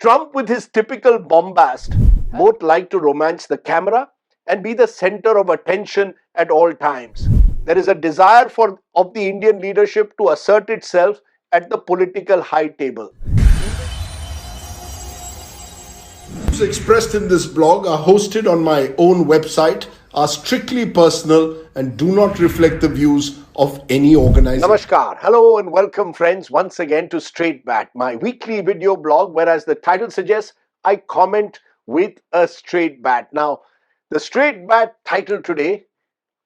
Trump, with his typical bombast, both like to romance the camera and be the center of attention at all times. There is a desire of the Indian leadership to assert itself at the political high table. Views expressed in this blog are hosted on my own website, are strictly personal, and do not reflect the views of any organization. Namaskar. Hello and welcome, friends, once again to Straight Bat, my weekly video blog, where, as the title suggests, I comment with a straight bat. Now, the straight bat title today: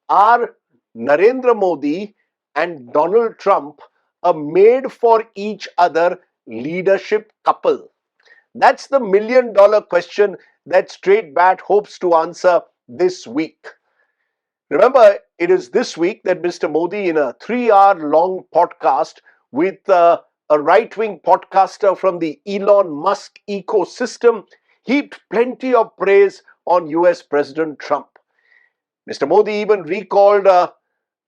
are Narendra Modi and Donald Trump a made for each other leadership couple? That's the million-dollar question that Straight Bat hopes to answer this week. Remember, it is this week that Mr. Modi, in a 3-hour long podcast with a right-wing podcaster from the Elon Musk ecosystem, heaped plenty of praise on US President Trump. Mr. Modi even recalled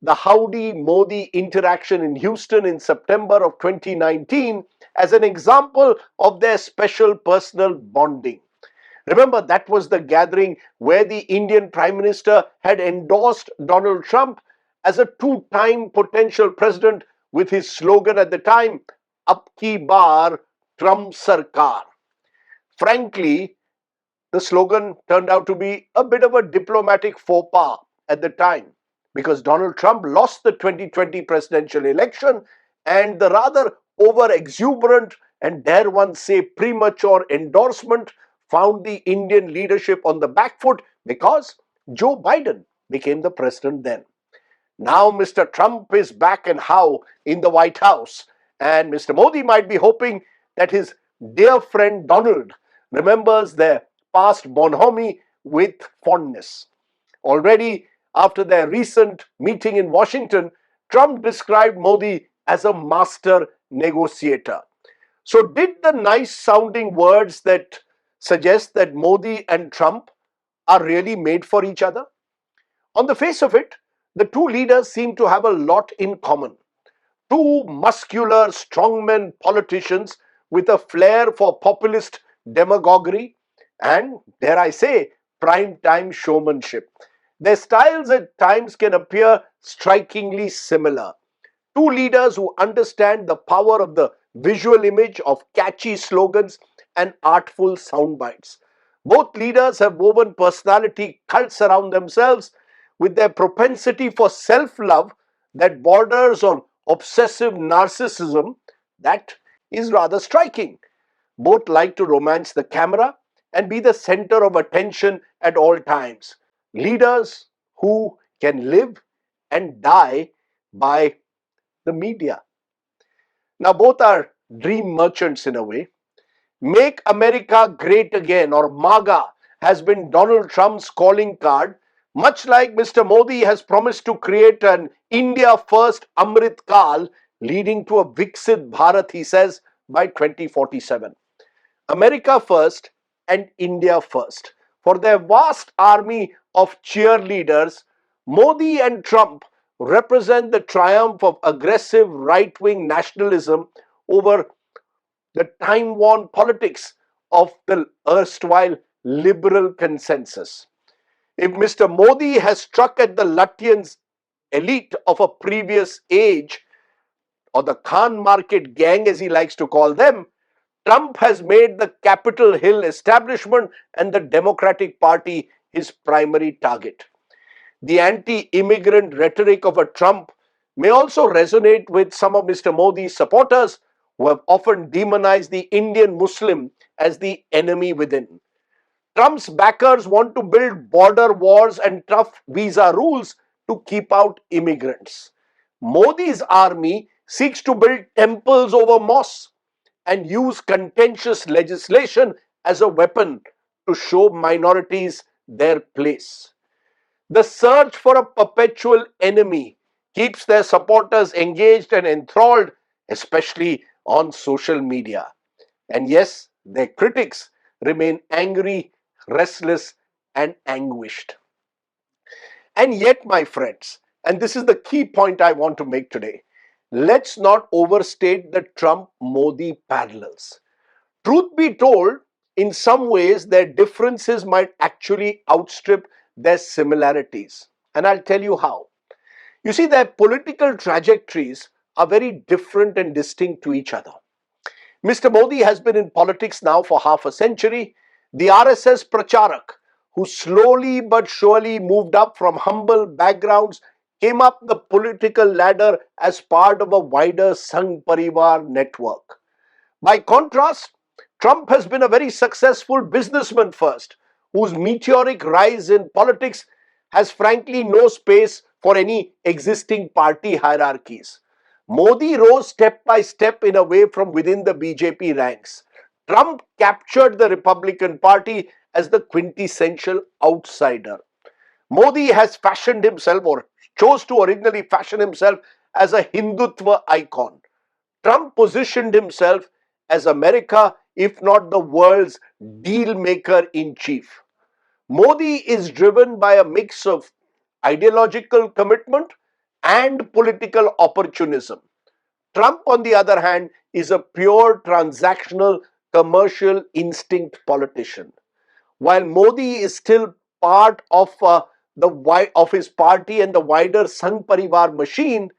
the Howdy Modi interaction in Houston in September of 2019 as an example of their special personal bonding. Remember, that was the gathering where the Indian Prime Minister had endorsed Donald Trump as a two-time potential president with his slogan at the time, "Ab ki baar Trump Sarkar." Frankly, the slogan turned out to be a bit of a diplomatic faux pas at the time, because Donald Trump lost the 2020 presidential election, and the rather over-exuberant and, dare one say, premature endorsement found the Indian leadership on the back foot because Joe Biden became the president then. Now Mr. Trump is back and how in the White House, and Mr. Modi might be hoping that his dear friend Donald remembers their past bonhomie with fondness. Already, after their recent meeting in Washington, Trump described Modi as a master negotiator. So did the nice sounding words that suggest that Modi and Trump are really made for each other? On the face of it, the two leaders seem to have a lot in common. Two muscular strongmen politicians with a flair for populist demagoguery and, dare I say, prime-time showmanship. Their styles at times can appear strikingly similar. Two leaders who understand the power of the visual image of catchy slogans and artful sound bites. Both leaders have woven personality cults around themselves with their propensity for self-love that borders on obsessive narcissism that is rather striking. Both like to romance the camera and be the center of attention at all times. Leaders who can live and die by the media. Now, both are dream merchants in a way. Make America Great Again, or MAGA, has been Donald Trump's calling card, much like Mr. Modi has promised to create an India First Amrit Kal leading to a Viksit Bharat, he says, by 2047. America first and India first. For their vast army of cheerleaders, Modi and Trump represent the triumph of aggressive right-wing nationalism over the time-worn politics of the erstwhile liberal consensus. If Mr. Modi has struck at the Lutyens' elite of a previous age, or the Khan Market gang as he likes to call them, Trump has made the Capitol Hill establishment and the Democratic Party his primary target. The anti-immigrant rhetoric of a Trump may also resonate with some of Mr. Modi's supporters, who have often demonized the Indian Muslim as the enemy within. Trump's backers want to build border wars and tough visa rules to keep out immigrants. Modi's army seeks to build temples over mosques and use contentious legislation as a weapon to show minorities their place. The search for a perpetual enemy keeps their supporters engaged and enthralled, especially on social media. And yes, their critics remain angry, restless, and anguished. And yet, my friends, and this is the key point I want to make today, let's not overstate the Trump-Modi parallels. Truth be told, in some ways, their differences might actually outstrip their similarities. And I'll tell you how. You see, their political trajectories are very different and distinct to each other. Mr. Modi has been in politics now for half a century. The RSS Pracharak, who slowly but surely moved up from humble backgrounds, came up the political ladder as part of a wider Sangh Parivar network. By contrast, Trump has been a very successful businessman first, whose meteoric rise in politics has frankly no space for any existing party hierarchies. Modi rose step by step in a way from within the BJP ranks. Trump captured the Republican Party as the quintessential outsider. Modi has fashioned himself, or chose to originally fashion himself, as a Hindutva icon. Trump positioned himself as America, if not the world's deal maker in chief. Modi is driven by a mix of ideological commitment and political opportunism. Trump, on the other hand, is a pure transactional, commercial instinct politician. While Modi is still part of of his party and the wider Sangh Parivar machine,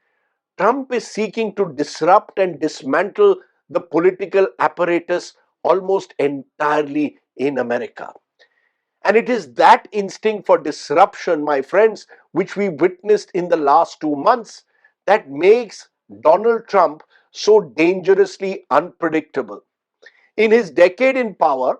Trump is seeking to disrupt and dismantle the political apparatus almost entirely in America. And it is that instinct for disruption, my friends, which we witnessed in the last 2 months, that makes Donald Trump so dangerously unpredictable. In his decade in power,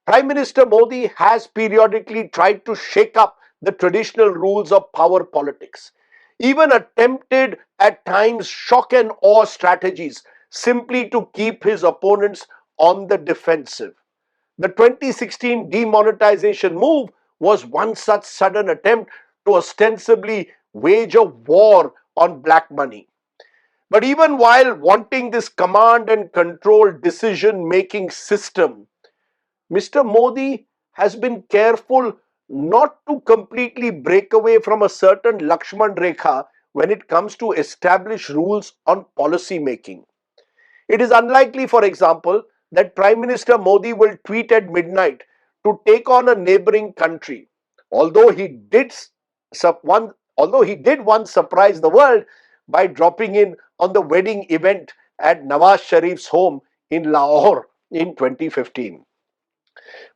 Prime Minister Modi has periodically tried to shake up the traditional rules of power politics, even attempted at times shock and awe strategies simply to keep his opponents on the defensive. The 2016 demonetization move was one such sudden attempt to ostensibly wage a war on black money. But even while wanting this command and control decision making system, Mr. Modi has been careful not to completely break away from a certain Lakshman Rekha when it comes to establish rules on policy making. It is unlikely, for example, that Prime Minister Modi will tweet at midnight to take on a neighboring country, although although he did once surprise the world by dropping in on the wedding event at Nawaz Sharif's home in Lahore in 2015.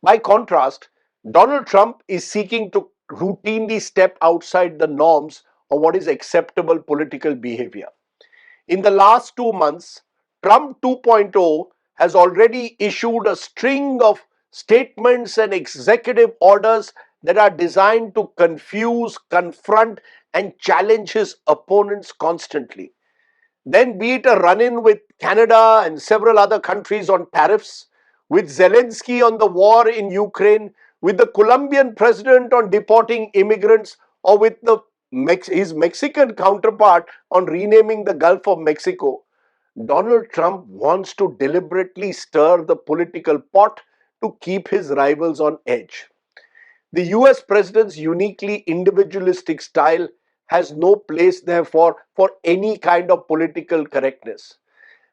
By contrast, Donald Trump is seeking to routinely step outside the norms of what is acceptable political behavior. In the last 2 months, Trump 2.0 has already issued a string of statements and executive orders that are designed to confuse, confront, and challenge his opponents constantly. Then, be it a run in with Canada and several other countries on tariffs, with Zelensky on the war in Ukraine, with the Colombian president on deporting immigrants, or with his Mexican counterpart on renaming the Gulf of Mexico, Donald Trump wants to deliberately stir the political pot to keep his rivals on edge. The US president's uniquely individualistic style has no place, therefore, for any kind of political correctness.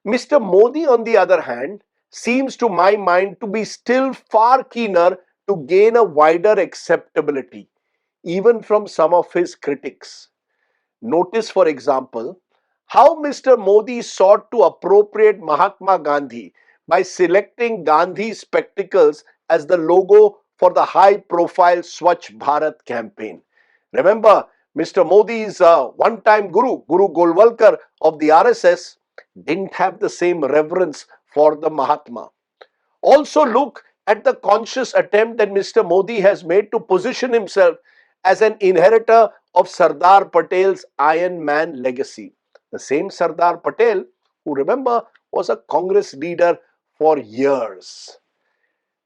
Mr. Modi, on the other hand, seems to my mind to be still far keener to gain a wider acceptability, even from some of his critics. Notice, for example, how Mr. Modi sought to appropriate Mahatma Gandhi by selecting Gandhi's spectacles as the logo for the high profile Swachh Bharat campaign. Remember, Mr. Modi's one time Guru Golwalkar of the RSS, didn't have the same reverence for the Mahatma. Also, look at the conscious attempt that Mr. Modi has made to position himself as an inheritor of Sardar Patel's Iron Man legacy. The same Sardar Patel, who remember was a Congress leader for years.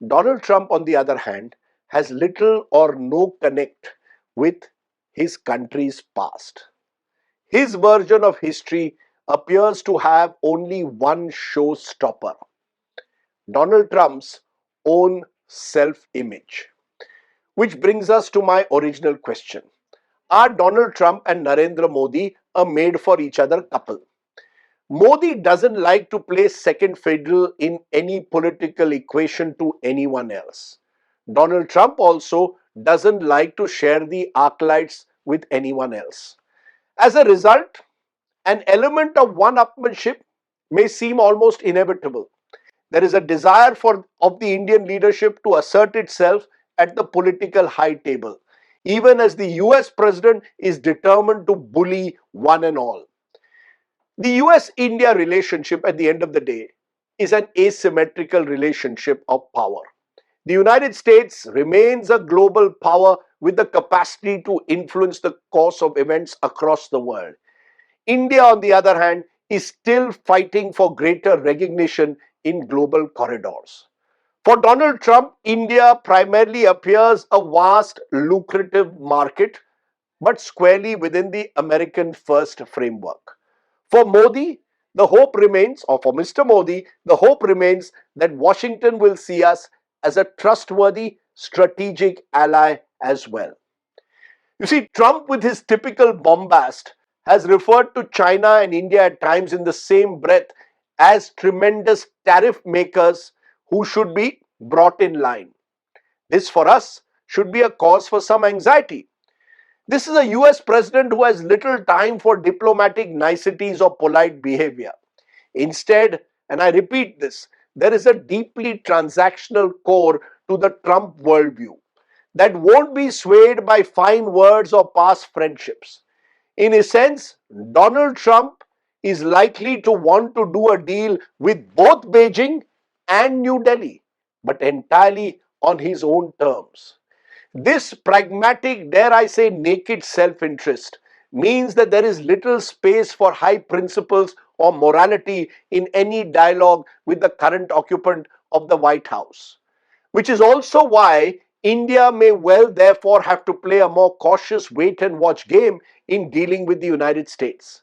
Donald Trump, on the other hand, has little or no connect with his country's past. His version of history appears to have only one showstopper: Donald Trump's own self image. Which brings us to my original question: are Donald Trump and Narendra Modi a made for each other couple? Modi doesn't like to play second fiddle in any political equation to anyone else. Donald Trump also doesn't like to share the arclights with anyone else. As a result, an element of one-upmanship may seem almost inevitable. There is a desire of the Indian leadership to assert itself at the political high table, even as the US president is determined to bully one and all. The US India relationship at the end of the day is an asymmetrical relationship of power. The United States remains a global power with the capacity to influence the course of events across the world. India, on the other hand, is still fighting for greater recognition in global corridors. For Donald Trump, India primarily appears a vast, lucrative market, but squarely within the American first framework. For Modi, the hope remains, or for Mr. Modi, the hope remains that Washington will see us as a trustworthy strategic ally as well. You see, Trump, with his typical bombast, has referred to China and India at times in the same breath as tremendous tariff makers who should be brought in line. This, for us, should be a cause for some anxiety. This is a US president who has little time for diplomatic niceties or polite behavior. Instead, and I repeat this, there is a deeply transactional core to the Trump worldview that won't be swayed by fine words or past friendships. In a sense, Donald Trump is likely to want to do a deal with both Beijing and New Delhi, but entirely on his own terms. This pragmatic, dare I say, naked self interest means that there is little space for high principles or morality in any dialogue with the current occupant of the White House. Which is also why India may well, therefore, have to play a more cautious wait and watch game in dealing with the United States.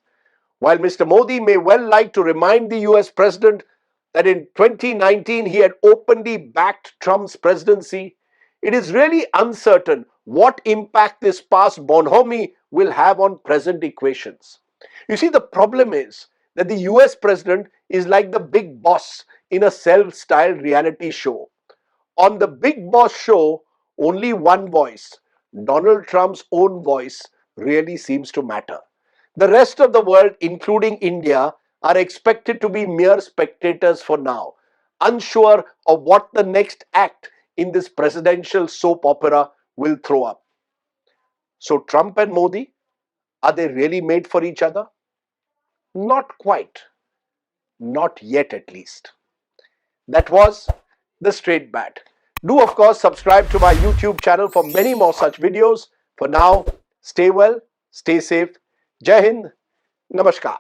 While Mr. Modi may well like to remind the US president that in 2019 he had openly backed Trump's presidency, it is really uncertain what impact this past bonhomie will have on present equations. You see, the problem is that the US president is like the big boss in a self-styled reality show. On the Big Boss show, only one voice, Donald Trump's own voice, really seems to matter. The rest of the world, including India, are expected to be mere spectators for now, unsure of what the next act in this presidential soap opera will throw up. So, Trump and Modi, are they really made for each other? Not quite. Not yet, at least. That was the Straight Bat. Do, of course, subscribe to my YouTube channel for many more such videos. For now, stay well, stay safe. Jai Hind, Namaskar.